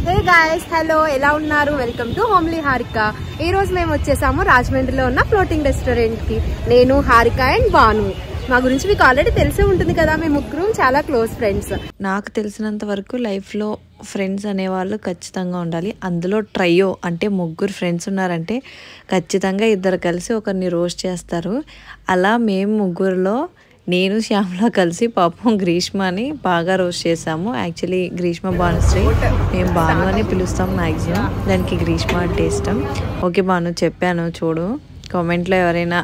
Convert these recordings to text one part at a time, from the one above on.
Hey guys, hello, ఎలా ఉన్నారు? Welcome to homely Harika. ఈ రోజు మేము వచ్చేసాము రాజమండ్రిలో ఉన్న ఫ్లోటింగ్ రెస్టారెంట్ కి. నేను, హారిక అండ్ బాను. మా గురించి మీకు ఆల్రెడీ తెలిసే ఉంటుంది కదా, మేము ముగ్గురు చాలా క్లోజ్ ఫ్రెండ్స్. నాకు తెలిసినంత వరకు లైఫ్లో ఫ్రెండ్స్ అనేవాళ్ళు ఖచ్చితంగా ఉండాలి. అందులో ట్రయో అంటే ముగ్గురు ఫ్రెండ్స్ ఉన్నారంటే ఖచ్చితంగా ఇద్దరు కలిసి ఒకరిని రోస్ట్ చేస్తారు. అలా మేము ముగ్గురులో నేను శ్యామల కలిసి పాపం గ్రీష్మని బాగా రోస్ట్ చేసాము. యాక్చువల్లీ గ్రీష్మ భానుశ్రీ, మేము భాను అని పిలుస్తాం మ్యాక్సిమం. దానికి గ్రీష్మ అంటే ఇష్టం. ఓకే భాను, చెప్పాను చూడు. కామెంట్లో ఎవరైనా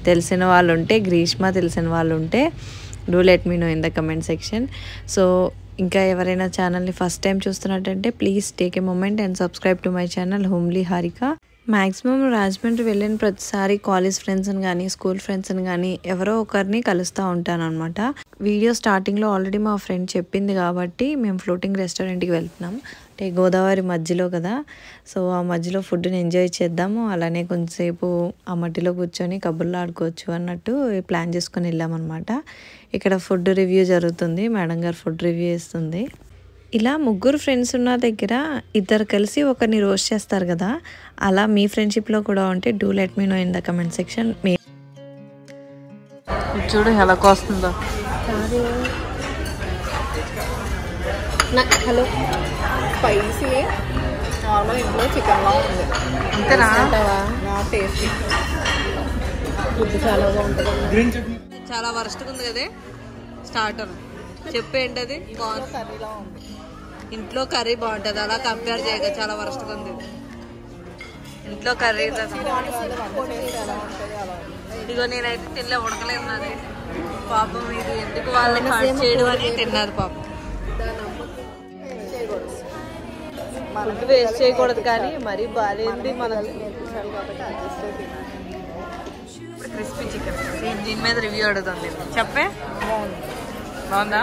తెలిసిన వాళ్ళు ఉంటే, గ్రీష్మ తెలిసిన వాళ్ళు ఉంటే do let me know in the comment section. So ఇంకా ఎవరైనా ఛానల్ని ఫస్ట్ టైం చూస్తున్నట్టంటే please take a moment and subscribe to my channel homely Harika. Maximum Rajahmundry వెళ్ళిన ప్రతిసారి కాలేజ్ ఫ్రెండ్స్ని కానీ స్కూల్ ఫ్రెండ్స్ని కానీ ఎవరో ఒకరిని కలుస్తూ ఉంటాను అనమాట. వీడియో స్టార్టింగ్లో ఆల్రెడీ మా ఫ్రెండ్ చెప్పింది కాబట్టి మేము ఫ్లోటింగ్ రెస్టారెంట్కి వెళ్తున్నాం. అంటే గోదావరి మధ్యలో కదా, సో ఆ మధ్యలో ఫుడ్ని ఎంజాయ్ చేద్దాము, అలానే కొంచెంసేపు ఆ మట్టిలో కూర్చొని కబుర్లు ఆడుకోవచ్చు అన్నట్టు ప్లాన్ చేసుకొని వెళ్ళామన్నమాట. ఇక్కడ ఫుడ్ రివ్యూ జరుగుతుంది, మేడం గారు ఫుడ్ రివ్యూ ఇస్తుంది. ఇలా ముగ్గురు ఫ్రెండ్స్ ఉన్న దగ్గర ఇద్దరు కలిసి ఒకరిని రోస్ట్ చేస్తారు కదా, అలా మీ ఫ్రెండ్షిప్లో కూడా ఉంటే do let me know in the comment section. చూడు ఎలా కోస్తుందో. హలో, స్పైసీ నార్మల్ ఇంట్లో చికెన్లా ఉంది అంతేనా? టేస్టీ ఫుడ్ చాలా బాగుంటుంది. చాలా వరస్ట్గా ఉంది కదే స్టార్టర్. చెప్పేంటది? కర్రీలా ఉంది. ఇంట్లో కర్రీ బాగుంటుంది, అలా కంపేర్ చేయగా చాలా వరస్ట్గా ఉంది. ఇంట్లో కర్రీ ఇదిగో నేనైతే తినలే, ఉడకలేదు నాది. పాపం ఇది ఎందుకు వాళ్ళని హర్ట్ చేయడం అని తిన్నది పాపం. ఫుడ్ వేస్ట్ చేయకూడదు కానీ మరీ బాగాలేంది మనకి. ఇప్పుడు క్రిస్పీ చికెన్ దీని మీద రివ్యూ అడుగుతుంది. చెప్పే, బాగుందా?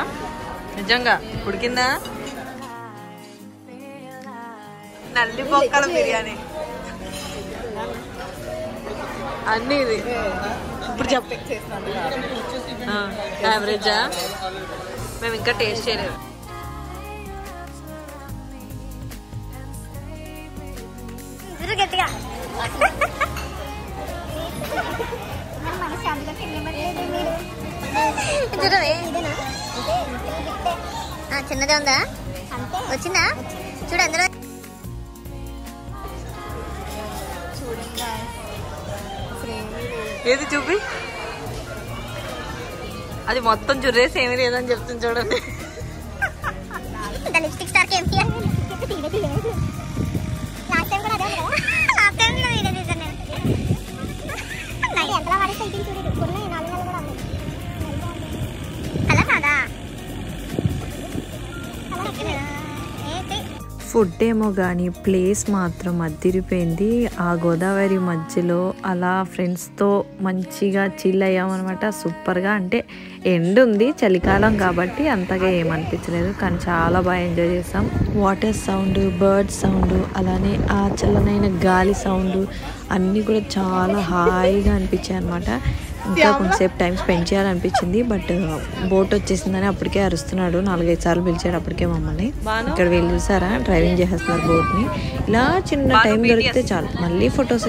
నిజంగా ఉడికిందా? నల్లి బొక్కల బిర్యానీ అన్నీ ఇది. ఇప్పుడు చెప్పే, యావరేజా? మేము ఇంకా టేస్ట్ చేయలేదు. చిన్నదే ఉందా? వచ్చిందా? చూడు అందులో ఏది చూపి. అది మొత్తం జుర్రేసి ఏమీ లేదని చెప్తుంది చూడండి. లిప్స్టిక్ స్టార్ అలా కాదా? ఫుడ్ ఏమో కానీ ప్లేస్ మాత్రం అదిరిపోయింది. ఆ గోదావరి మధ్యలో అలా ఫ్రెండ్స్తో మంచిగా చిల్ అయ్యామన్నమాట. సూపర్గా, అంటే ఎండ్ ఉంది, చలికాలం కాబట్టి అంతగా ఏమనిపించలేదు, కానీ చాలా బాగా ఎంజాయ్ చేసాం. వాటర్ సౌండ్, బర్డ్ సౌండ్, అలానే ఆ చల్లనైన గాలి సౌండ్ అన్నీ కూడా చాలా హాయిగా అనిపించాయి అనమాట. ఇంకా కొంచెంసేపు టైం స్పెండ్ చేయాలనిపించింది, బట్ బోట్ వచ్చేసిందని అప్పటికే అరుస్తున్నాడు. 4-5 సార్లు పిలిచాడు అప్పటికే మమ్మల్ని. ఇక్కడ వీళ్ళు చూసారా డ్రైవింగ్ చేసేస్తున్నారు బోట్ని. ఇలా చిన్న టైం దొరికితే చాలు మళ్ళీ ఫొటోస్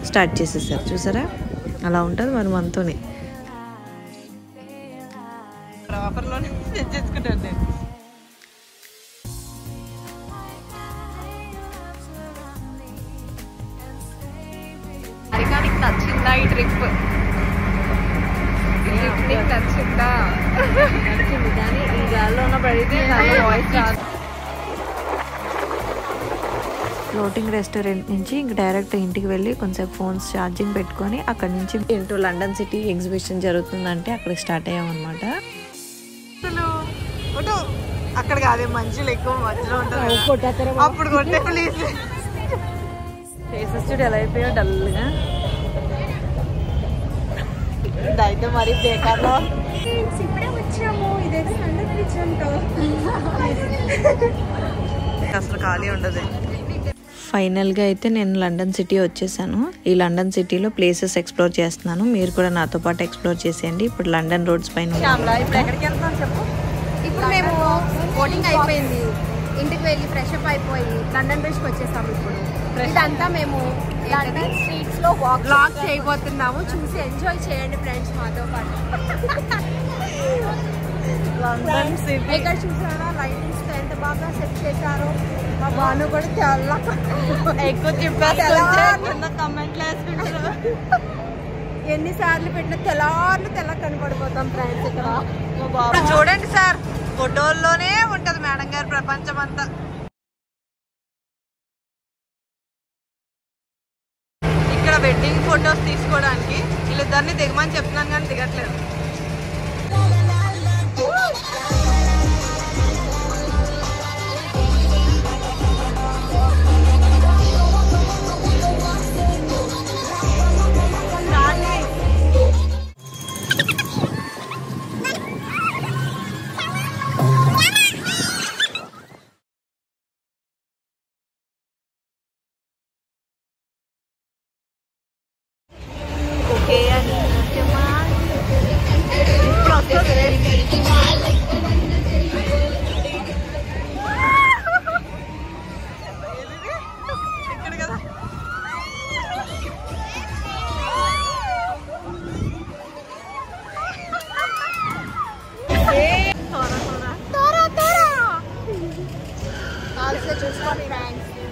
స్టార్ట్ చేసేసారు. చూసారా, అలా ఉంటుంది మరి మనతోనే. ఆఫర్లోనే తెచ్చేసుకుంటాను నేను. హరికానికి నచ్చిందా ఈ ట్రిప్? నచ్చిందా? నచ్చింది, కానీ ఈ గాల్లో ఉన్నప్పుడు అడిగితే చాలా వాయిస్ రాదు. ఫ్లోటింగ్ రెస్టారెంట్ నుంచి ఇంక డైరెక్ట్ ఇంటికి వెళ్ళి కొంచెం ఫోన్స్ ఛార్జింగ్ పెట్టుకొని అక్కడ నుంచి ఇంటూ లండన్ సిటీ ఎగ్జిబిషన్ జరుగుతుందంటే అక్కడికి స్టార్ట్ అయ్యామన్నమాట. అక్కడ కాదే మనుషులు ఎక్కువ మధ్యలో ఉంటారు, అప్పుడు కొట్టే ప్లీజ్. ఫేసెస్ చూడు ఎలా అయిపోయా డల్గా. అయితే మరి బేకార్లో ఇప్పుడే వచ్చాము, ఇదేదో లండన్ బ్రిడ్జ్ అంటో అసలు ఖాళీ ఉండదు. ఫైనల్గా అయితే నేను లండన్ సిటీ వచ్చేసాను. ఈ లండన్ సిటీలో ప్లేసెస్ ఎక్స్ప్లోర్ చేస్తున్నాను, మీరు కూడా నాతో పాటు ఎక్స్ప్లోర్ చేసేయండి. ఇప్పుడు లండన్ రోడ్స్ పైన ఇప్పుడు ఎక్కడికి వెళ్తాం చెప్పు. ఇప్పుడు మేము బోటింగ్ అయిపోయింది, ఇంటికి వెళ్ళి ఫ్రెష్ అప్ అయిపోయి లండన్ బ్రిడ్జ్కి వచ్చేసాము. ఇప్పుడు ఇదంతా మేము లండన్ స్ట్రీట్స్ లో బ్లాగ్ చేయబోతున్నాము. చూసి ఎంజాయ్ చేయండి ఫ్రెండ్స్ మాతో పాటు. ఇక్కడ చూసారా లైటింగ్స్ ఎంత బాగా సెట్ చేశారో. మా బాను కూడా చాలా ఎక్కువ చెప్పారు కమెంట్లు వేసుకుంటారు. ఎన్నిసార్లు పెట్టిన తెల్ల కనపడిపోతాం ఫ్రెండ్స్ ఇక్కడ. చూడండి సార్, ఫోటోల్లోనే ఉంటది మేడం గారి ప్రపంచం అంతా. ఇక్కడ వెడ్డింగ్ ఫొటోస్ తీసుకోవడానికి వీళ్ళిద్దరిని దిగమని చెప్తున్నాను కానీ దిగట్లేదు.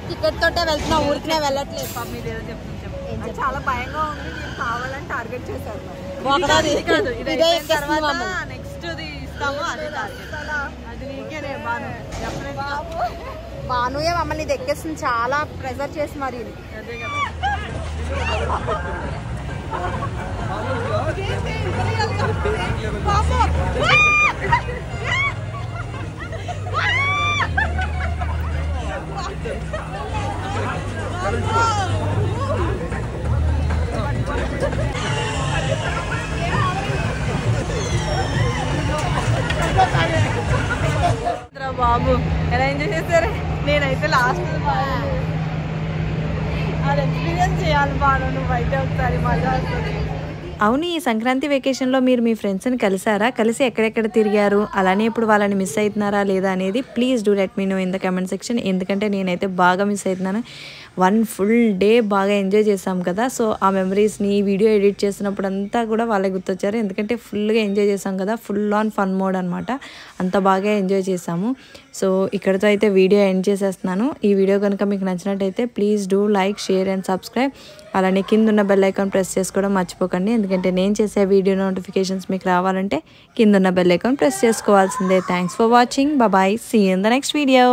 టికెట్ తోటే వెళ్తున్నా, ఊరికే వెళ్ళట్లేదు. చాలా భయంగా ఉంది. మీరు కావాలని టార్గెట్ చేశారు. నెక్స్ట్ ఇస్తాము అదే అది నీకేనే బానుయే మమ్మల్ని ఎక్కేస్తుంది, చాలా ప్రెజర్ చేసి మరి. అదే కదా. బాబు ఎలా ఎంజాయ్ చేశారు? నేనైతే లాస్ట్ అది ఎక్స్పీరియన్స్ చేయాలి బాను. నువ్వైతే ఒకసారి మజా వస్తుంది. అవును, ఈ సంక్రాంతి వెకేషన్లో మీరు మీ ఫ్రెండ్స్ని కలిసారా? కలిసి ఎక్కడెక్కడ తిరిగారు? అలానే ఇప్పుడు వాళ్ళని మిస్ అవుతున్నారా లేదా అనేది please do let me know in the comment section. ఎందుకంటే నేనైతే బాగా మిస్ అవుతున్నాను. 1 full డే బాగా ఎంజాయ్ చేసాం కదా. సో ఆ మెమరీస్ని వీడియో ఎడిట్ చేసినప్పుడు అంతా కూడా వాళ్ళే గుర్తొచ్చారు. ఎందుకంటే ఫుల్గా ఎంజాయ్ చేసాం కదా, ఫుల్ ఆన్ ఫన్ మోడ్ అనమాట. అంత బాగా ఎంజాయ్ చేసాము. సో ఇక్కడితో అయితే వీడియో ఎండ్ చేసేస్తున్నాను. ఈ వీడియో కనుక మీకు నచ్చినట్టయితే please do like, share and subscribe. అలానే కింద ఉన్న బెల్ ఐకాన్ ప్రెస్ చేసుకోవడం మర్చిపోకండి. ఎందుకంటే నేను చేసే వీడియో నోటిఫికేషన్స్ మీకు రావాలంటే కింద ఉన్న బెల్ ఐకాన్ ప్రెస్ చేసుకోవాల్సిందే. Thanks for watching. Bye. See you in the next video.